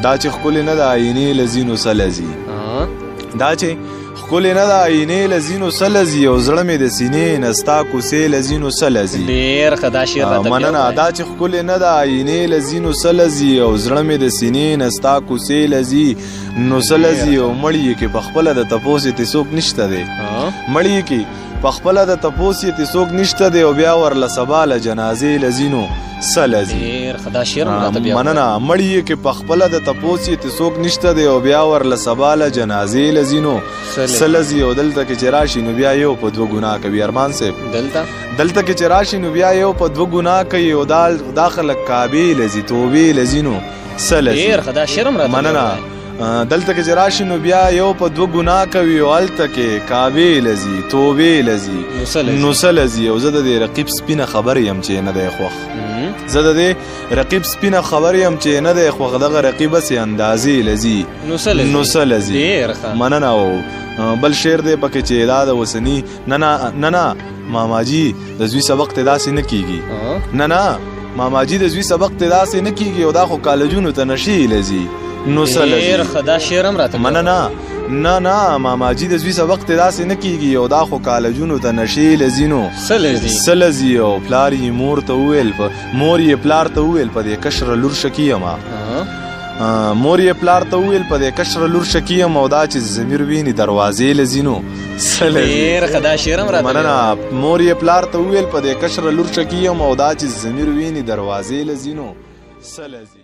دا چې ښکلې نه ده آینې له ځینو څه لځي دا چې ښکلې نه ده آینې له ځینو څه لځي او زړه مې د سینې نه ستا کوڅې له ځینو څه لځي ډېر ښه دا شعر راته مننه دا چې ښکلې نه ده آینې له ځینو څه لځي او زړه مې د سینې نه ستا کوڅې لځي نو څه لځي او مړ یې کې پخپله د تپوس یې څوک نشته دی مړ یې کې پخپله د تپوس یې څوک نشته دی او بیا ورله سبا له جنازې له ځینو څه لځي مننه مړ یې کې پخپله د تپوس یې څوک نشته دی او بیا ورله سبا له جنازې له ځینو څه لځي او دلته کې چې راشي نو بیا یو په دوه ګناه کوي ارمان صاحب دلته کې چې راشي نو بیا یو په دوه ګناه کوي او دا خلک کعبې لځي توبې له ځینو څه لځي مننه دلته کې چې راشي نو بیا یو په دوه ګناه کوي او هلته کې کعبې لځي توبې لځي نو څه لځي او زه د دې رقیب سپینه خبر یم چې نه دی خوښ زه د دې رقیب سپینه خبر یم چې نه دی خوښ دغه رقیب هسې اندازې لځي نو څه لځي مننه او بل شعر دی پکې چې دا د اوسني نه ماماجي د زوی سبق ته داسې نه کیږي نه ماماجي د زوی سبق ته داسې نه کیږي او دا خو کالجونو ته نشي لځي نو څه لځي مننه نه ماماجي د زوی سبق ته داسې نه کیږي او دا خو کالجونو ته نشي لځي نو څه لځي او پلار یې مور یې پلار ته وویل په دې کشره لور شکي یمه مور یې پلار ته وویل په دې کشره لور شکي یم او دا چې ضمیر ویني دروازې لځي نو څه لځي مننه مور یې پلار ته وویل په دې کشره لور شکي یم او دا چې ضمیر ویني دروازې لځي نو څه لځي